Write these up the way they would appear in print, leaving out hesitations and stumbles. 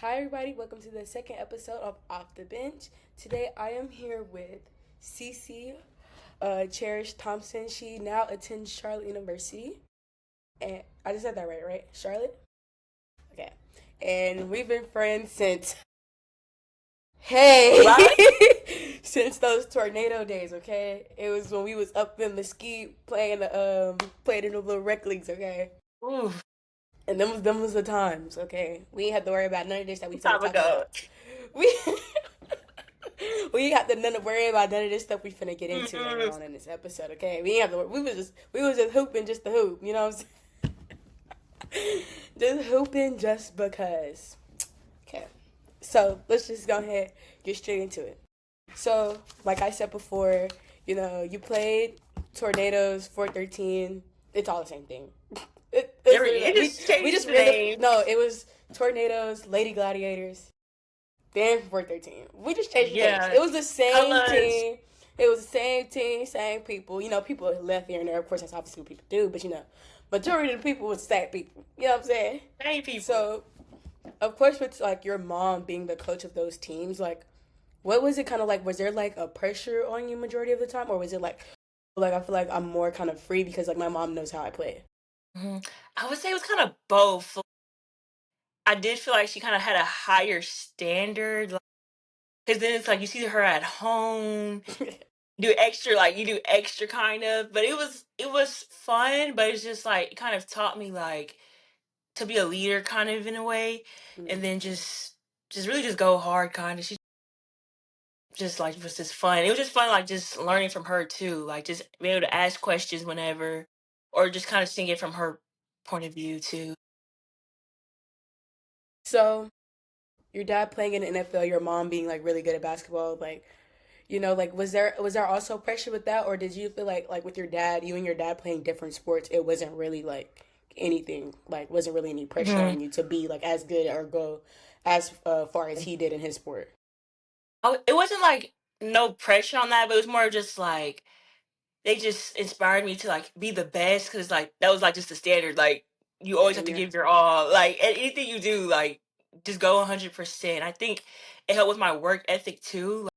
Hi, everybody. Welcome to the second episode of Off the Bench. Today, I am here with Cece, Charish Thompson. She now attends Charlotte University. And I just said that right? Charlotte? Okay. And we've been friends since, hey, What? since those tornado days, okay? It was when we was up in Mesquite playing in the little rec leagues, okay? Ooh, And them was the times, okay? We ain't had to worry about none of this that we finna time talk ago. about. We we ain't have to worry about none of this stuff we finna get into later Mm-mm. on in this episode, okay? We ain't have to. We was just hooping just to hoop, you know what I'm saying? Just hooping just because. Okay, so let's just go ahead get straight into it. So, like I said before, you played Tornadoes 413. It's all the same thing. It's literally It like, just we changed just the ended. name. No, it was Tornadoes, Lady Gladiators, then 413. We just changed the names. Yeah, It was the same colors, team. It was the same team, same people. People left here and there. Of course, that's obviously what people do, but majority of the people was same people. You know what I'm saying? same people. So, of course, with like your mom being the coach of those teams, like, what was it kind of like? Was there like a pressure on you majority of the time, or was it like I feel like I'm more kind of free because like my mom knows how I play? I would say it was kind of both. I did feel like she kind of had a higher standard, because then it's like you see her at home, you do extra kind of. But it was fun, but it's just like it kind of taught me like to be a leader kind of in a way, and then just really just go hard kind of. Just like was just fun. It was just fun, like just learning from her too, like just being able to ask questions whenever, or just kind of seeing it from her point of view too. So your dad playing in the NFL, your mom being like really good at basketball, like like was there also pressure with that, or did you feel like with your dad, you and your dad playing different sports, it wasn't really like anything, like wasn't really any pressure hmm on you to be like as good or go as far as he did in his sport? It wasn't like no pressure on that, but it was more just like they just inspired me to like be the best because like that was like just the standard. Like you always have And to you're give your all. Like anything you do, like just go 100%. I think it helped with my work ethic too.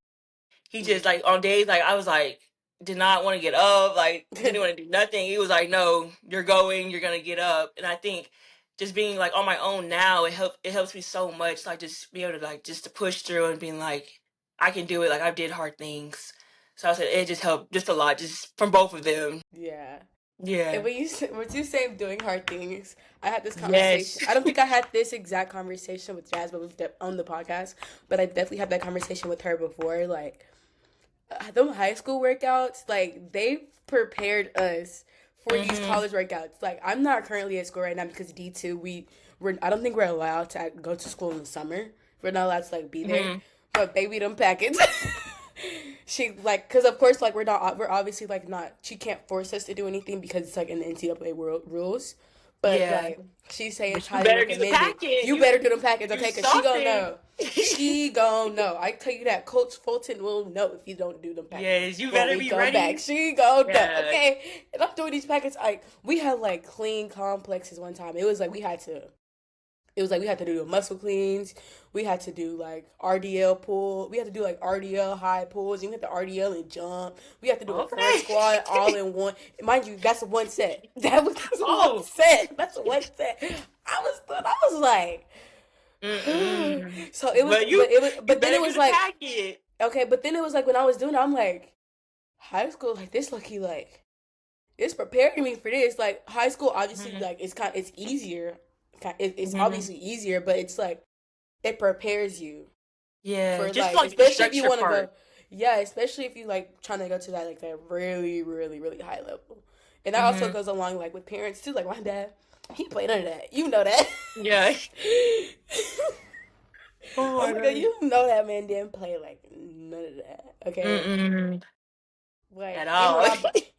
He just like on days like I was like did not want to get up, like didn't want to do nothing. He was like, "No, you're going, you're gonna get up." And I think just being like on my own now, it helps me so much. Like just be able to like just to push through and being like, I can do it. Like I did hard things, so I said it just helped just a lot, just from both of them. yeah. And Yeah. when you say doing hard things, I had this Yes. conversation. I don't think I had this exact conversation with Jazz, but on the podcast. But I definitely had that conversation with her before. Like, them high school workouts, like they prepared us for these mhm. college workouts. Like I'm not currently at school right now because D2 we're I don't think we're allowed to go to school in the summer. We're not allowed to like be there. Mhm. But baby, them packets. She like because of course like we're obviously like not she can't force us to do anything because it's like in the NCAA world rules. But Yeah. like she say it's But you highly better do the recommended. packet. You You better do them packets, do okay? Cause she gonna something. know. She gon' know. I tell you that Coach Fulton will know if you don't do them packets Yes, you when better we be come back. ready. She gon' know, Yeah. okay? And I'm doing these packets. Like we had like clean complexes one time. It was like we had to do muscle cleans. We had to do like RDL pull. We had to do like RDL high pulls. And we had to RDL and jump. We had to do a front squat all Okay. in one. Mind you, that's one set. That's one Oh. set. That's one set. I was like, Mm-mm. so it was, But you but then it better do was the like, packet. okay, but then it was like when I was doing it, I'm like, high school, like this lucky, like, it's preparing me for this. Like, high school, obviously, hmm like, it's easier. It's hmm obviously easier, but it's like, it prepares you Yeah, for, just like, like the especially if you structure want to go, part. yeah, especially if you, like, trying to go to that, like, that really, really, really high level. And that also hmm goes along, like, with parents, too. Like, my dad, he played none of that. You know that. Yeah. Oh Oh my my god, god. you know that man didn't play like none of that. Okay, Mm-mm. At like all.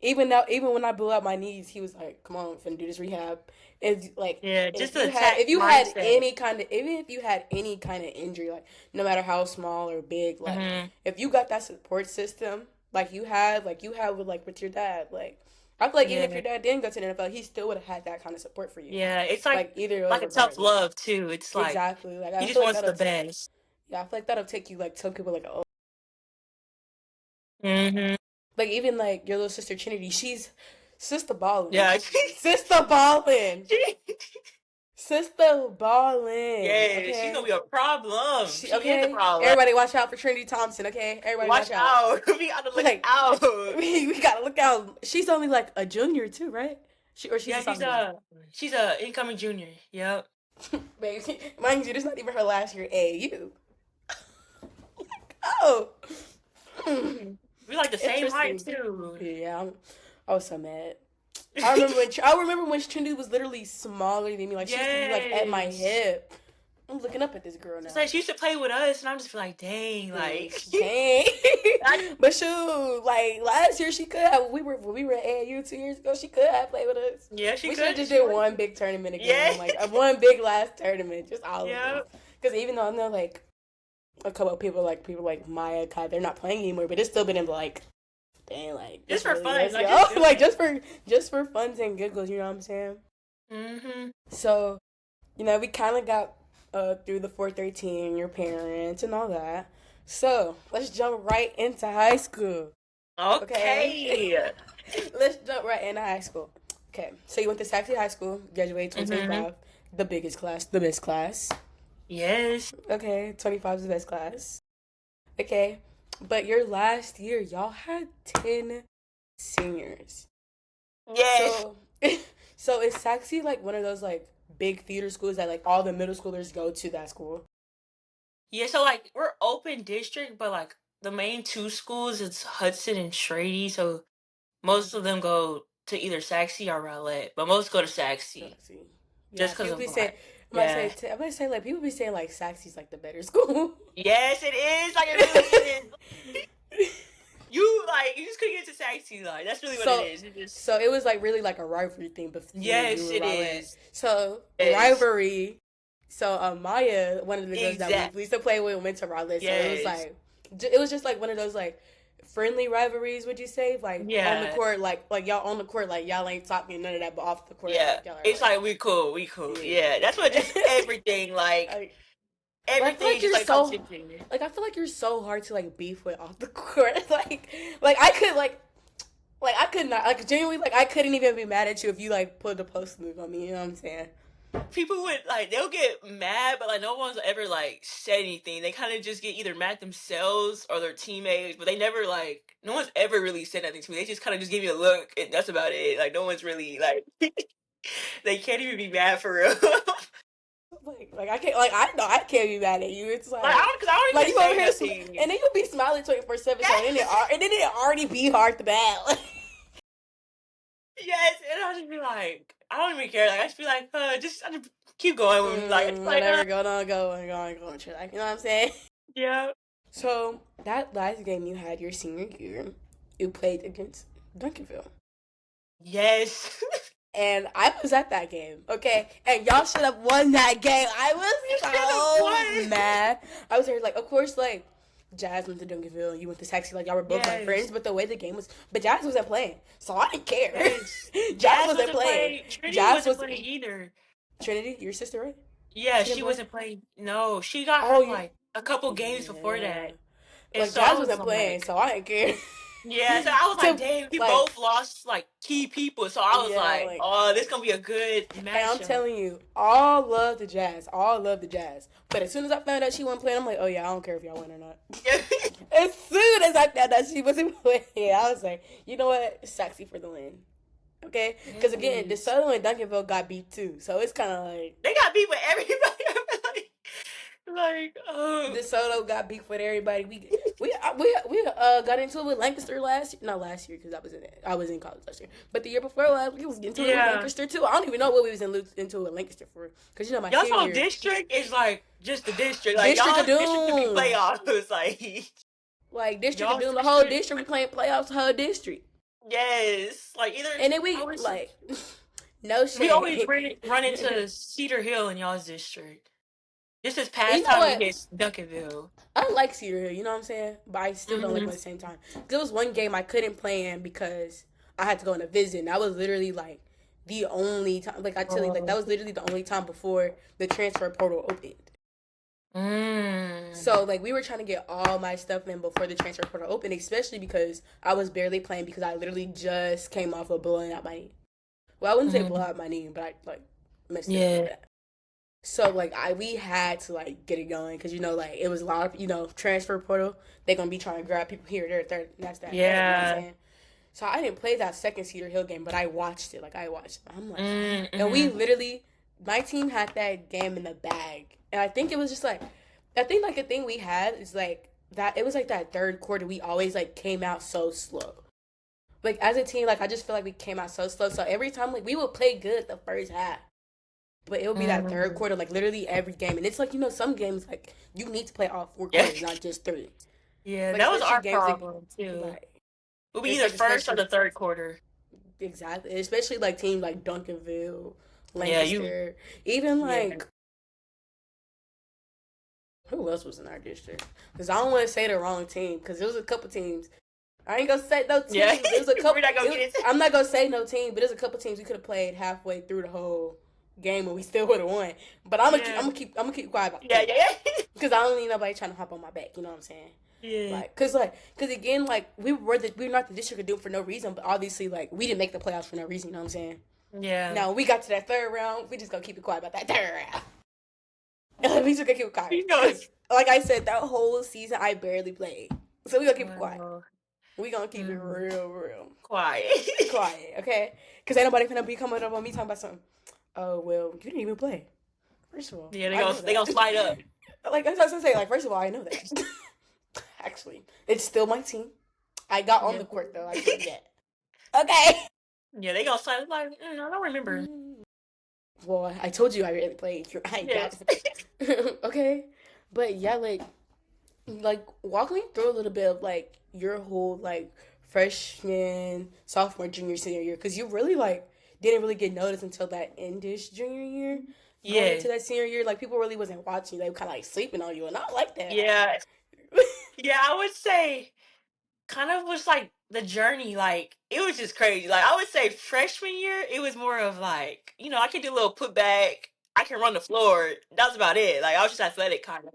even when I blew out my knees, he was like, "Come on, finna do this rehab." And like, Yeah, and just the attack if you had mindset. any kind of even if you had any kind of injury, like no matter how small or big, like hmm if you got that support system, like you had with your dad, like I feel like even if Yeah. your dad didn't go to the NFL, he still would have had that kind of support for you. Yeah. It's Like either way, like a tough regardless. love too. It's like Exactly. Like he I just feel like wants that'll the take. best. Yeah, I feel like that'll take you like some people like oh Hmm. like even like your little sister Trinity, she's sister balling. Yeah. Sister balling. Sister balling. Yeah, she's gonna Okay. be a problem. She She is a okay. problem. Everybody watch out for Trinity Thompson, okay? Everybody Watch watch out. out. We gotta look Like out. we gotta look out. She's only like a junior too, right? She's a Yeah, sophomore. she's a incoming junior. Yep. Baby, mind you, this is not even her last year AAU. Oh. We like the same height Interesting. too. Yeah, I was so mad. I remember when Trinity was literally smaller than me. Like she used to be like at my Yes. hip. I'm looking up at this girl It's now. like she used to play with us, and I'm just like, dang, like, Dang. I, But shoot, like last year she could have. We were at AAU 2 years ago. She could have played with us. yeah, she We should have could. just She did would. one big tournament Yeah. again, like one big last tournament, just all of them. Yep. Because even though I know like a couple of people like Maya, Kai, they're not playing anymore, but it's still been in like, dang, like Just this for really fun, is like yo, just do like it. just for funs and giggles, you know what I'm saying? Mhm. So, we kind of got through the 413, your parents and all that. So let's jump right into high school. Okay, Okay. let's jump right into high school. Okay, so you went to Saxby High School, graduated Mhm. 2025, the biggest class, the best class. Yes. Okay, 25 is the best class. Okay, but your last year, y'all had 10 seniors. Yes. So, so is Saxby like one of those like big theater schools that like all the middle schoolers go to that school? Yeah. So like we're open district, but like the main two schools it's Hudson and Shady. So most of them go to either Saxe or Rowlett, but most go to Saxe Saxby. Yeah, just because people of be saying. like yeah. I'm gonna say like people be saying like Saxby's like the better school. Yes, it is. Like it really is. You just couldn't get to Saxe. Like that's really what it so, is. It just so it was like really like a rivalry thing between you yes, and it Rowlett. is. So Yes. rivalry. So Maya, one of the girls that we Exact. used to play with, went to Rowlett. So it was Yes. like, it was just like one of those like friendly rivalries. Would you say like on the Yeah. court, like y'all on the court, like y'all ain't talking none of that, but off the court, Yeah. like y'all are It's like, like we cool. We cool. yeah. Yeah. That's what just everything like like, but I feel everything like just you're like so competition. like I feel like you're so hard to like beef with off the court. like I could like I could not like genuinely like I couldn't even be mad at you if you like put the post move on me. You know what I'm saying? People would like they'll get mad, but like no one's ever like said anything. They kind of just get either mad themselves or their teammates, but they never like no one's ever really said anything to me. They just kind of just give me a look, and that's about it. Like no one's really like they can't even be mad for real. Like I can't like I know I can't be mad at you. It's Like because I don't like even you over say here nothing. and then you'll be smiling 24/7. So Yes, and then it already be hard to bat. yes, and I just be like, I don't even care. Like I just be like, I just keep going. Like it's like, Whatever, go on, go on, go on, go on. Like, you know what I'm saying? yeah, So that last game you had your senior year, you played against Duncanville. yes, And I was at that game, okay? And y'all should have won that game. I you was should have so won. mad. I was here like, of course, like, Jazz went to Duncanville, you went to Saxby, like, y'all were both my Yes, friends, but the way the game was, but Jazz wasn't playing, so I didn't care. yes. Jazz Jazz wasn't wasn't playing. playing. Trinity Jazz wasn't was, playing either. Trinity, your sister, right? Yeah, She didn't she play? wasn't playing. No, she got Oh, hurt you, like a couple games before yeah. that, and Like, so I Jazz was wasn't playing, like, so I didn't care. yeah. So I was like, to, dang, we like, both lost like key people. So I was yeah, like, like, oh, this gonna be a good and I'm matchup. telling you, all love the Jazz. All love the Jazz. But as soon as I found out she wasn't playing, I'm like, oh yeah, I don't care if y'all win or not. As soon as I found out she wasn't playing, I was like, you know what? Sexy for the win. Okay? Because again, Yes. DeSoto and Duncanville got beat too. So it's kind of like, They got beat with everybody. like, oh, DeSoto got beat with everybody. Got into it with Lancaster last year. Not last year because I was in college last year. But the year before last, we was into it with yeah. Lancaster too. I don't even know what we was into it with Lancaster for. Because my Y'all senior saw year, district is like just the district. Like District of y'all district could be Doom. playoffs. Like Like District of y'all Doom, the whole district. district we playing playoffs, the whole district. Yes. Like either And then I we always like no we always shade. run into Cedar Hill in y'all's district. This is You past know time we what? hit Duncanville. I like Cedar Hill, you know what I'm saying? But I still don't like Hmm. them at the same time. There was one game I couldn't play in because I had to go on a visit. And that was literally like the only time. Like I tell you, like that Oh. was literally the only time before the transfer portal opened. Mm. So like we were trying to get all my stuff in before the transfer portal opened, especially because I was barely playing because I literally just came off of blowing out my knee. Well, I wouldn't say blow Mm. out my knee, but I like messed it up pretty Yeah. bad. So like we had to like get it going because like it was a lot of transfer portal. They're gonna be trying to grab people here, there, third, and that's that, and third. You know what I'm Yeah. saying? So I didn't play that second Cedar Hill game, but I watched it. Like I watched it. I'm like, and we Mm-hmm. literally, my team had that game in the bag, and I think it was just like, I think like the thing we had is like that. It was like that third quarter. We always like came out so slow. Like as a team, like I just feel like we came out so slow. So every time like we would play good the first half, but it would be that third Mm. quarter, like literally every game. And it's like, some games, like, you need to play all four Yeah. quarters, not just three. Yeah, Like, that was especially our games, like, problem too. like We'll be it's either like, first or especially, the third quarter. exactly. Especially, like, teams like Duncanville, Yeah, you. Lancaster, even, Yeah. like, who else was in our district? Because I don't want to say the wrong team, because there was a couple teams. I ain't gonna say no Yeah. team. There was a We're couple. not gonna get into. I'm not gonna say no team, but there's a couple teams we could have played halfway through the whole game and we still would have won. But Yeah. I'm gonna keep quiet about Yeah. them Yeah. Yeah. because I don't need nobody trying to hop on my back. You know what I'm saying? Yeah. Cause again, like we were not the district of doom for no reason, but obviously like we didn't make the playoffs for no reason. You know what I'm saying? Yeah. Now we got to that third round. We just gonna keep it quiet about that third round. We just gonna keep it quiet You know. because, like I said, that whole season I barely played, so we gonna keep it quiet. Well, We gonna keep it mm, real quiet. quiet, okay? Cause ain't nobody finna be coming up on me talking about something. Oh well, you didn't even play. First of all, Yeah, I know they gonna that. slide up. Like that's what I was gonna say. Like first of all, I know that. Actually, it's still my team. I got on Yeah. the court though. I told you that. Okay. Yeah, they gonna slide up like I don't remember. Well, I told you I really played. I got. Yes. Okay, but yeah, like walk me through a little bit of like your whole like freshman, sophomore, junior, senior year, because you really like didn't really get noticed until that endish junior year. Going Yeah. into that senior year, like people really wasn't watching. They were kind of like sleeping on you, and I like that. Yeah. Yeah, I would say kind of was like the journey, like it was just crazy. Like I would say freshman year, it was more of like, I can do a little putback, I can run the floor. That's about it. Like I was just athletic kind of.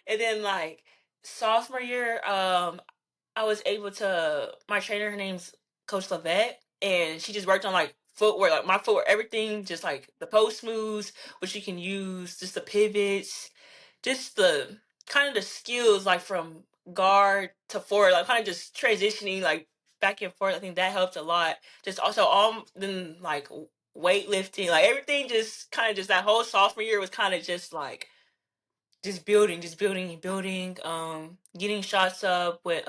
And then like sophomore year, I was able to my trainer, her name's Coach Lavette, and she just worked on like footwork, like my footwork, everything, just like the post moves, which you can use, just the pivots, just the kind of the skills like from guard to forward, like kind of just transitioning like back and forth. I think that helped a lot. Just also all then like weightlifting, like everything just kind of just that whole sophomore year was kind of just like just building and building. Getting shots up with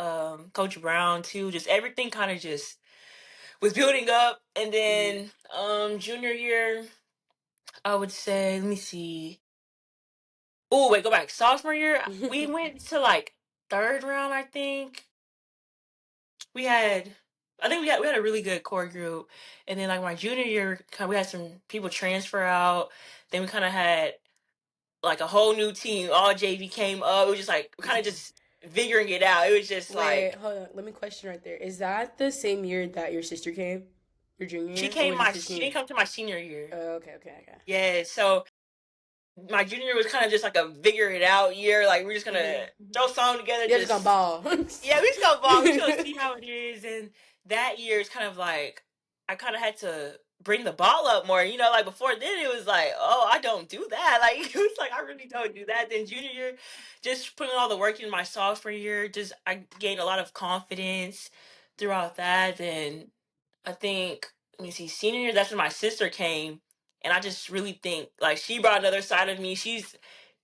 Coach Brown too. Just everything kind of just was building up. And Mm. then junior year, I would say, let me see. Oh wait, go back. Sophomore year, we went to like third round, I think. We had I think we had a really good core group. And then like my junior year, we had some people transfer out. Then we kind of had like a whole new team. All JV came up. It was just like kind of just figuring it out. It was just Wait, like hold on. Let me question right there. Is that the same year that your sister came? Your junior year, or was it your she senior? didn't come to my senior year. Oh, okay, okay, okay. Yeah, so my junior year was kind of just like a figure it out year. Like we're just gonna throw something together. You're just gonna Just ball. yeah, we just gonna ball. We just gonna see how it is. And that year is kind of like I kind of had to bring the ball up more. Like before then it was like, oh, I don't do that. Like it was like I really don't do that. Then junior year, just putting all the work in my sophomore year, just I gained a lot of confidence throughout that. And I think let me see, senior year, that's when my sister came, and I just really think like she brought another side of me.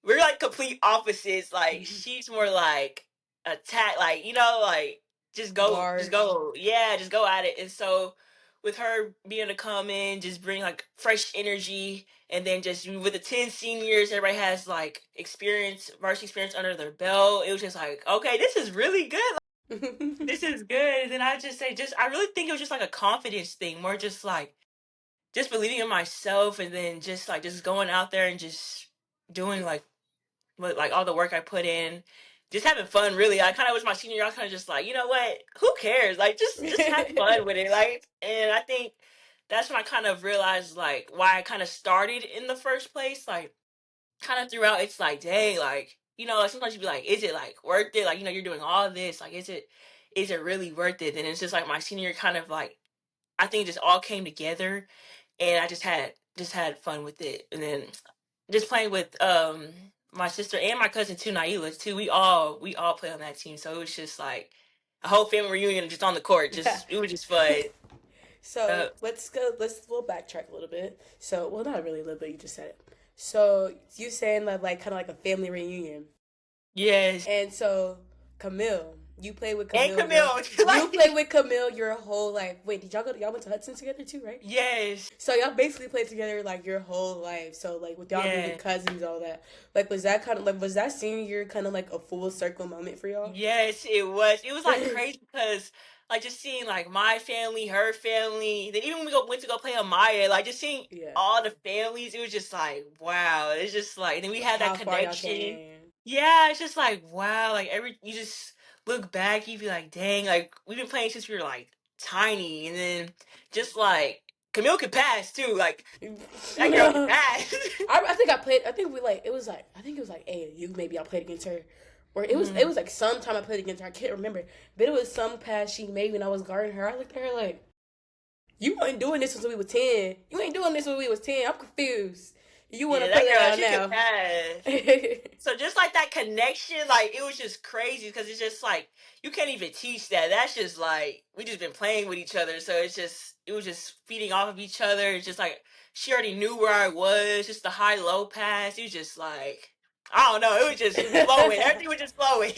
We're like complete opposites. Like she's more like attack, like like just Guard. go, yeah, just go at it. And so with her being able to come in, just bring like fresh energy, and then just with the 10 seniors, everybody has like varsity experience under their belt. It was just like, okay, this is really good. This is good. And then I just say, I really think it was just like a confidence thing, more just like, just believing in myself, and then just going out there and just doing like all the work I put in. just having fun. Really, I kind of was my senior year. I was kind of just like, you know what? Who cares? Like, just have fun with it. Like, and I think that's when I kind of realized like why I kind of started in the first place. Like, kind of throughout, it's like, dang, like, like sometimes you be like, is it like worth it? Like, you're doing all this. Like, is it really worth it? And it's just like my senior year kind of like, I think it just all came together, and I just had fun with it. And then just playing with my sister and my cousin too, Naila too. We all play on that team, so it was just like a whole family reunion just on the court. Just it was just fun. So Uh, let's go. We'll backtrack a little bit. So, well, not really a little bit. You just said it. So you saying that like kind of like a family reunion, yes, and so Camille, you played with and Camille Camille, you like played with Camille your whole life. Wait, did y'all went to Hudson together too, right? yes, So y'all basically played together like your whole life. So like with y'all being yeah. cousins, all that. Like was that kind of like was that senior year kind of like a full circle moment for y'all? Yes, it was. It was like crazy because like just seeing like my family, her family, then even when went to go play on Maya, like just seeing Yeah. all the families, it was just like wow. It's just like then we had that How far y'all connection. came. Yeah, it's just like wow. Like you just look back, you be like, dang, like we've been playing since we were like tiny, and then just like Camille could pass too. Like that girl could pass. I think I played. I think we like it was like I think it was like AAU. Maybe I played against her, or it Mhm. was like sometime I played against her. I can't remember, but it was some pass she made when I was guarding her. I looked at her like, "You weren't doing this since we were 10. You ain't doing this when we was 10. I'm confused. You want Yeah, to put that girl, that she could out pass. now?" So just like that connection, like it was just crazy because it's just like you can't even teach that. That's just like we just been playing with each other. So it was just feeding off of each other. It's just like she already knew where I was. Just the high low pass. It was just like I don't know. It was just flowing. Everything was just flowing.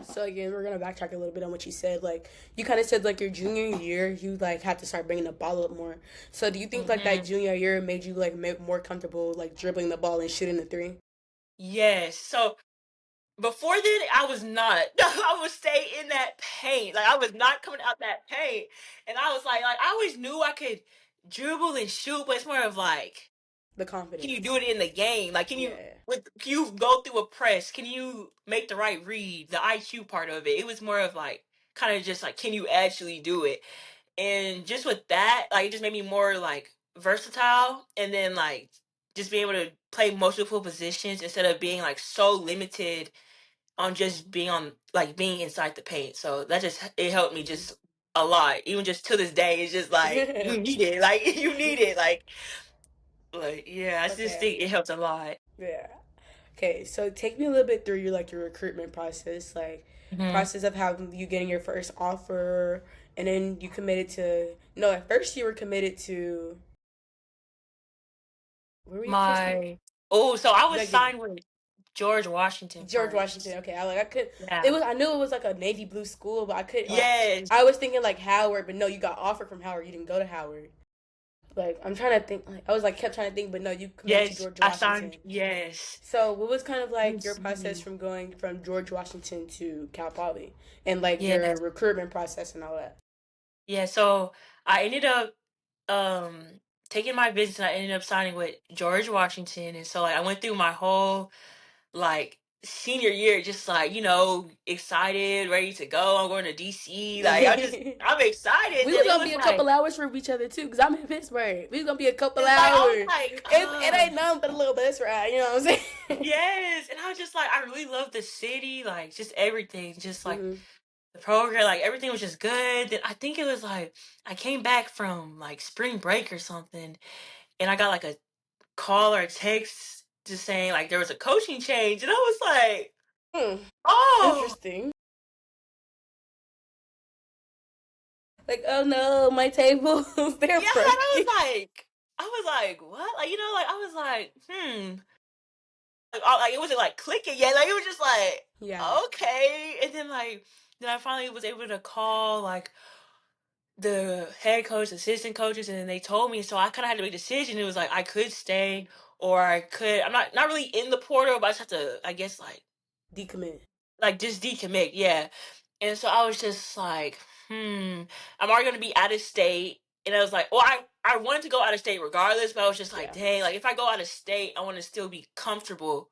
So again, we're gonna backtrack a little bit on what you said. Like you kind of said, like your junior year, you like had to start bringing the ball up more. So do you think like that Hmm. junior year made you like more comfortable like dribbling the ball and shooting the three? Yes. So before then, I was not. I would stay in that paint. Like I was not coming out that paint, and I was like I always knew I could dribble and shoot, but it's more of like The can you do confidence. it in the game? Like, Yeah. can you go through a press? Can you make the right read? The IQ part of it. It was more of like kind of just like, can you actually do it? And just with that, like, it just made me more like versatile, and then like just being able to play multiple positions instead of being like so limited on just being inside the paint. So that just it helped me Mhm. just a lot. Even just to this day, it's just like you need it. Like you need it. Like yeah, I just Okay. think it helped a lot. Yeah. Okay. So take me a little bit through your like your recruitment process, like Hmm. process of how you getting your first offer, and then you committed to. No, at first you were committed to. Where were you first committed? My so I was Like the signed with George Washington George Washington. first. Okay, I could. It Yeah. was I knew it was like a navy blue school, but I couldn't like. Yes. I was thinking like Howard, but no, you got offered from Howard. You didn't go to Howard. Like I'm trying to think. Like I was like kept trying to think, but no, you committed to Yes. George I signed. Washington. Yes. So what was kind of like your Let's process see. from going from George Washington to Cal Poly, and like Yeah. your recruitment process and all that? Yeah. So I ended up um taking my business, and I ended up signing with George Washington, and so like I went through my whole like senior year just like excited, ready to go. I'm going to DC. Like We I'm excited. Then was it gonna was be a like couple hours from each other too, cause I'm in Pittsburgh. We was gonna be a couple it's like I was hours. like It ain't nothing but a little bus ride. You know what I'm saying? yes, and I was just like I really love the city, like just everything, just like Hmm. the program, like everything was just good. Then I think it was like I came back from like spring break or something, and I got like a call or a text just saying like there was a coaching change, and I was like, Hmm. oh. Interesting. Like, oh no, my tables they're Yeah, and broken. I was like, what? Like, like I was like, like it wasn't like clicking yet. Like it was just like, Yeah. okay. And then I finally was able to call like the head coach, assistant coaches, and then they told me. So I kind of had to make a decision. It was like I could stay or I could. I'm not really in the portal, but I just have to, I guess, Decommit. like just decommit. Yeah. And so I was just like, I'm already gonna be out of state. And I was like, well, I wanted to go out of state regardless, but I was just like, Yeah. dang, like if I go out of state, I want to still be comfortable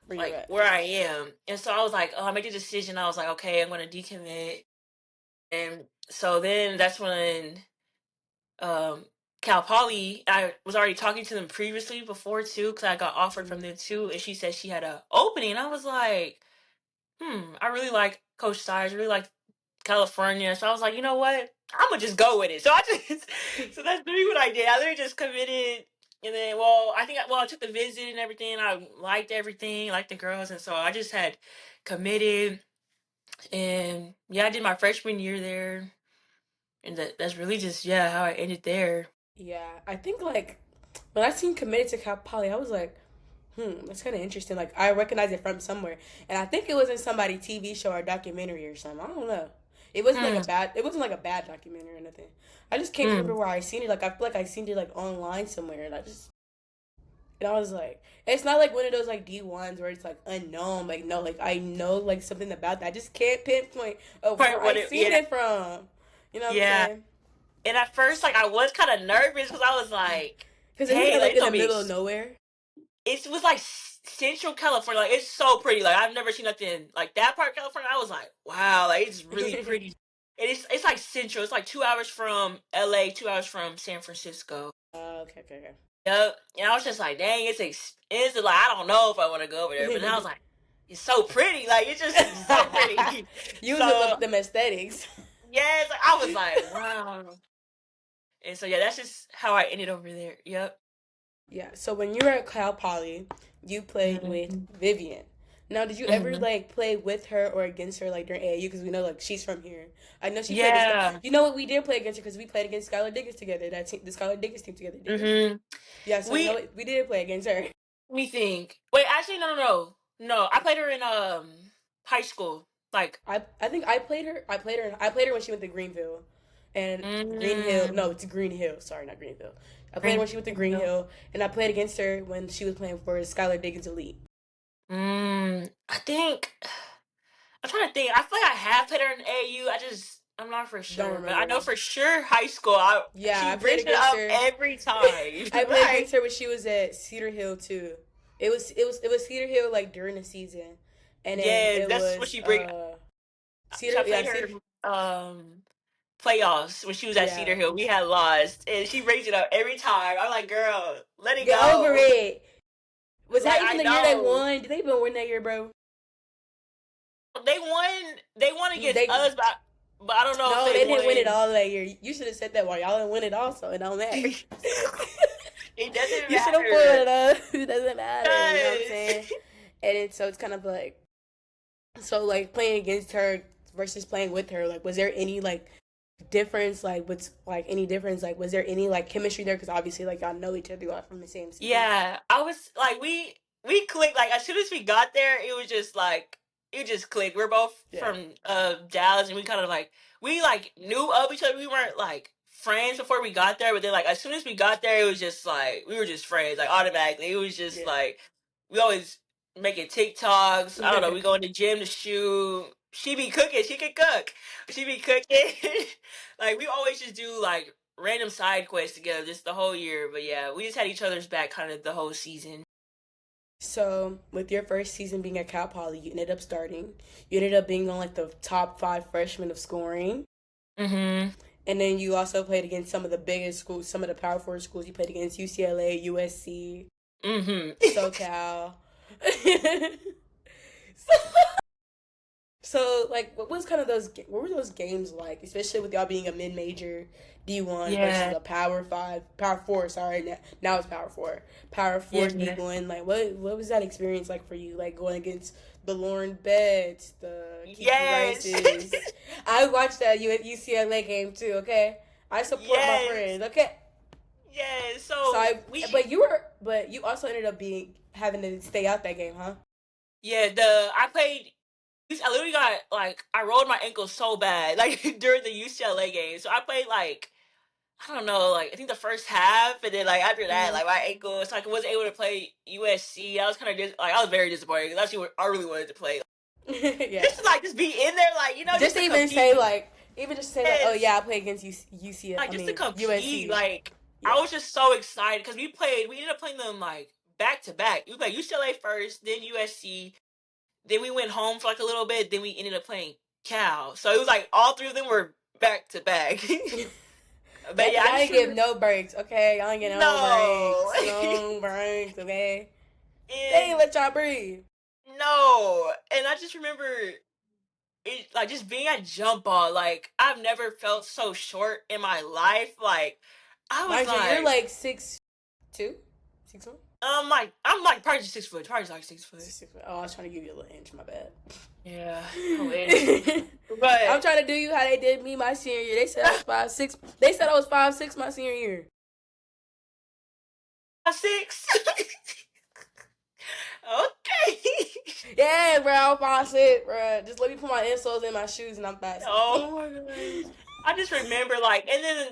Where you like at? where I am. And so I was like, oh, I made a decision. I was like, okay, I'm gonna decommit. And so then that's when um Cal Poly, I was already talking to them previously before too, because I got offered from them too, and she said she had an opening. And I was like, I really like Coach Sires, really like California. So I was like, you know what? I'm gonna just go with it. So I just so that's really what I did. I literally just committed. And then, I took the visit and everything. I liked everything, liked the girls, and so I just had committed. And yeah, I did my freshman year there, and that's really just how I ended there. Yeah, I think like when I seen committed to Cal Poly, I was like, that's kind of interesting. Like I recognize it from somewhere, and I think it was in somebody's TV show or documentary or something. I don't know. It wasn't like Hmm. a bad. It wasn't like a bad documentary or nothing. I just can't Hmm. remember where I seen it. Like I feel like I seen it like online somewhere, and I was like, it's not like one of those like D1s where it's like unknown. Like no, like I know like something about that. I just can't pinpoint of where Right, I seen it from. You know what I'm yeah. saying? And at first, like I was kind of nervous because I was like, Because isn't dang, it like like it's in the gonna be. middle of nowhere? It was like Central California. Like it's so pretty. Like I've never seen nothing like that part of California. I was like, wow, like it's really pretty. And it's like Central. It's like 2 hours from LA, 2 hours from San Francisco. Okay. Yep. And I was just like, dang, it's expensive. Like I don't know if I want to go over there. But then I was like, it's so pretty. Like it's just so pretty. You was So with them aesthetics. yes, like, I was like, wow. And so yeah, that's just how I ended over there. Yep. Yeah. So when you were at Cal Poly, you played with Mhm. Vivian. Now, did you ever Mhm. like play with her or against her like during AAU? Because we know like she's from here. I know she played. Yeah. You know what? We did play against her because we played against Skylar Diggins together. The Skylar Diggins team together, didn't we? Mhm. Yeah. So you know We what? We did play against her. We think. Wait, actually, no. I played her in high school. Like, I think I played her. I played her when she went to Greenville, and Green Hill. No, mm, it's Green Hill. Sorry, not Greenville. I played her Green. when she went to Green Hill, and I played against her when she was playing for Skylar Diggins Elite. I think I'm trying to think. I feel like I have played her in AU. I'm not for Don't sure, but I know remember. for sure high school. Yeah, She I played brings it against up her. every time. I played Right? against her when she was at Cedar Hill too. It was Cedar Hill like during the season, and then Yeah, it that's what was she bring. Cedar. I Yeah, played Cedar. her playoffs when she was at Cedar Yeah, Hill. We had lost, and she brings it up every time. I'm like, girl, let it get over go. it. Was Like that even I the year they know. won? Did they even win that year, bro? They won against They us, but I don't know if No, they they didn't win it won. all that year. You should have said that while y'all didn't win it also. It don't matter. It doesn't You should have pulled it matter. up. It doesn't matter. You know what I'm saying? Yes. So it's kind of like like playing against her versus playing with her. Like, was there any like difference? Like, what's like any difference? Like, was there any like chemistry there? Because obviously, like y'all know each other. Y'all from the same city. Yeah, I was like we clicked like as soon as we got there, it was just like it just clicked. We're both Yeah. from Dallas, and we kind of like we like knew of each other. We weren't like friends before we got there, but then like as soon as we got there, it was just like we were just friends like automatically. It was just Yeah. like we always making TikToks. I don't know. We go in the gym to shoot. She be cooking. She can cook. She be cooking. Like we always just do like random side quests together just the whole year. But yeah, we just had each other's back kind of the whole season. So, with your first season being at Cal Poly, you ended up starting. You ended up being on like the top 5 freshmen of scoring. Mm-hmm. And then you also played against some of the biggest schools, some of the Power Four schools. You played against UCLA, USC, Mm-hmm. SoCal. so, like, what was kind of those? What were those games like? Especially with y'all being a mid-major D1 versus Yeah. a Power Four. Sorry, now it's Power Four Yeah. D1. Like, what was that experience like for you? Like going against the Lauren Betts, the Kiki Yes. Rices. I watched that UCLA game too. Okay, I support my Yes. friends. Okay, Yes. so So we but you also ended up being having to stay out that game, huh? yeah, I played I literally got like I rolled my ankle so bad like during the UCLA game. So I played like I don't know, like I think the first half, and then like after that, Hmm. like my ankle, so like, I wasn't able to play USC. I was kind of like I was very disappointed because I really wanted to play. Yeah. Just to like just be in there, like Just just to to even say compete. like, oh Yes, yeah, I play against UC. like I just to mean compete. USC. Like I Yeah. was just so excited because we ended up playing them like back to back. It was like UCLA first, then USC. Then we went home for like a little bit. Then we ended up playing Cal. So it was like all three of them were back to back. But yeah, Y'all I just ain't give remember no breaks, okay? Y'all ain't get no no. breaks. No breaks, okay? They ain't And let y'all breathe. no. And I just remember it like just being at jump ball. Like I've never felt so short in my life. Like I was Mind you, you're like, like 6'2"? 6'1"? I'm like probably just 6 foot, probably like 6 foot. 6'1". Oh, I was trying to give you a little inch, my bad. Yeah, I wish. But I'm trying to do you how they did me my senior year. They said I was 5'6". They said I was 5'6" my senior year. 6. Okay. Yeah, bro, I'm 5'6", bro. Just let me put my insoles in my shoes and I'm 5'6". Oh my gosh. I just remember like, and then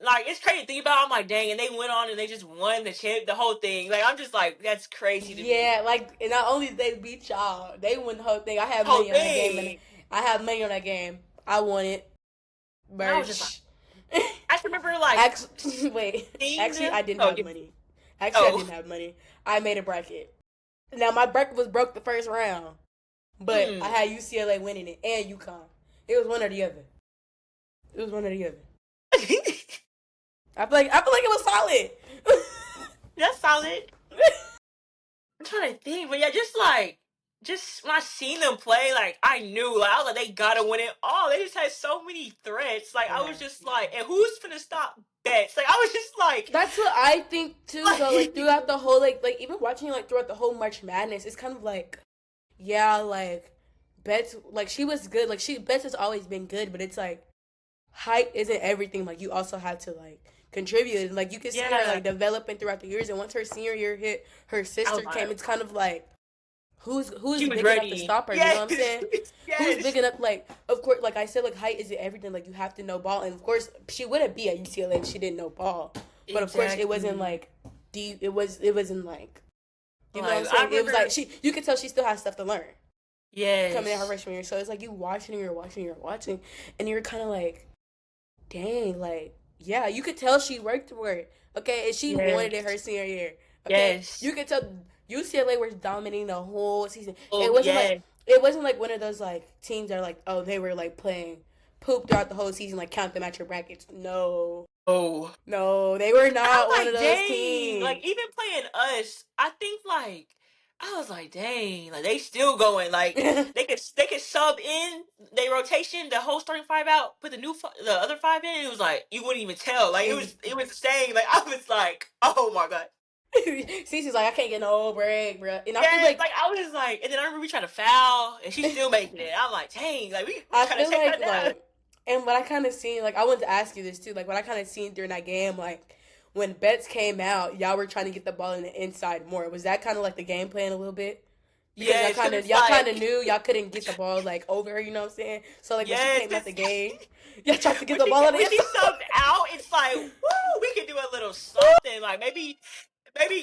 like it's crazy to think about. I'm like, dang, and they went on and they just won the whole thing. Like I'm just like, that's crazy to me. Yeah, like, and not only did they beat y'all, they won the whole thing. I had The whole money on that game, and thing. I had money on that game. I won it. And I was just like, Merch. I just remember like Actually, wait. seeing Actually, them. I didn't Oh, have money. Actually, I didn't have money. I made a bracket. Now, my bracket was broke the first round, but I had UCLA winning it and UConn. It was one or the other. It was one or the other. I feel like it was solid. That's solid. I'm trying to think, but yeah, just when I seen them play, like I knew, like I was like, they gotta win it all. They just had so many threats. Like I was just like, and who's gonna stop Betts? Like I was just like, That's what I think too, though. Like throughout the whole, like even watching like throughout the whole March Madness, it's kind of like, yeah, like Betts, like she was good. Like Betts has always been good, but it's like height isn't everything. Like you also have to like contribute, and like you can see her yeah, like developing throughout the years. And once her senior year hit, her I sister was came. like, It's kind of like who's she was big enough to ready. stop her? You know Yes, what I'm saying? Who's yes. big enough? Like, of course, like I said, like height isn't everything. Like you have to know ball, and of course, she wouldn't be at UCLA if she didn't know ball. But of course, it wasn't Exactly. like deep. It wasn't like you know what I'm Like I saying. It was remember, like you could tell she still has stuff to learn coming in her yes, freshman year. So it's like you watching, and you're kind of like, dang, like yeah, you could tell she worked for it. Okay, and she wanted it her yes, senior year. Okay, yes. you could tell UCLA was dominating the whole season. Oh yeah, It wasn't like one of those like teams that are like, oh, they were like playing poop throughout the whole season, like count them at your brackets. No, oh. no, they were I not was one of like, those dang, teams. like even playing us, I think like I was like, dang, like they still going, like they could sub in they rotation the whole starting five out, put the other five in. It was like you wouldn't even tell, like it was insane. Like I was like, oh my god, Cece's like, I can't get no break, bro. And I feel yes, like like I was like, and then I remember we tried to foul, and she's still making it. I'm like, dang, like we I trying to feel take her down. like, and what I kind of seen, like, I wanted to ask you this too, like, what I kind of seen during that game, like, when Betts came out, y'all were trying to get the ball in the inside more. Was that kind of like the game plan a little bit? Because Yes, because it's y'all kind of like, knew y'all couldn't get the ball like over her, you know what I'm saying? So like when she yes, came out because the game, y'all tried to get the ball on the when she inside. subbed out, it's like, woo, we could do a little something, like maybe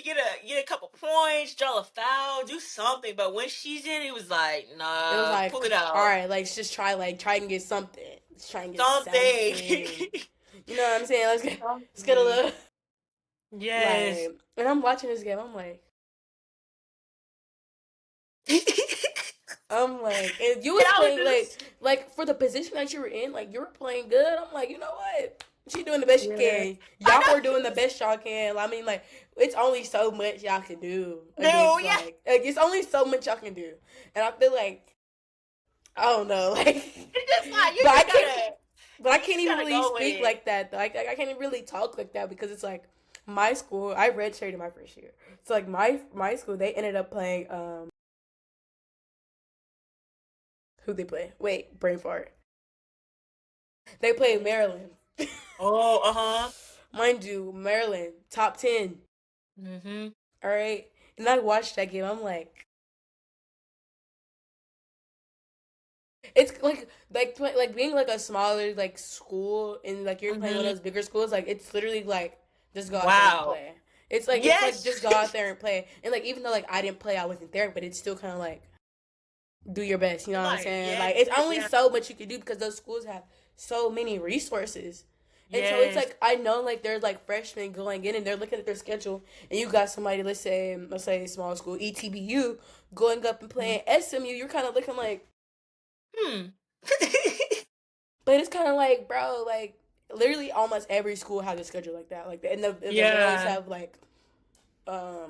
get a couple points, draw a foul, do something. But when she's in, it was like, It was nah, like, pull it all out, right, like just try and get something. Let's try and get something, something. You know what I'm saying? Let's get a something. little Yes. like. And I'm watching this game. And I'm like, and you was I was playing just, like for the position that you were in, like you were playing good. I'm like, you know what? She doing the best she yeah, can. I Y'all are doing know. the best y'all can. I mean, like it's only so much y'all can do No, against yeah, like it's only so much y'all can do, and I feel like I don't know, like, it's just like but I you can't just even gotta really go with speak it. like that. Like I can't even really talk like that because it's like my school. I redshirted my first year, so like my school they ended up playing who they play? Wait, brain fart. They played Maryland. Oh, uh-huh. Mind you, Maryland, top 10. Mm-hmm. All right. And I watched that game. I'm like, it's like being like a smaller like school and like you're playing one of Mm-hmm. those bigger schools. Like it's literally like just go out there and Wow. play. It's like Yes. just go out there and play. And like even though like I didn't play, I wasn't there, but it's still kind of like do your best. You know what I'm Like, saying? yes, Like it's only yeah. so much you can do because those schools have so many resources. And so it's Yes. like I know like there's like freshmen going in and they're looking at their schedule and you got somebody let's say small school ETBU going up and playing SMU. You're kind of looking like, Hmm. but it's kind of like, bro, like literally almost every school has a schedule like that. Like and then they always Yeah. have like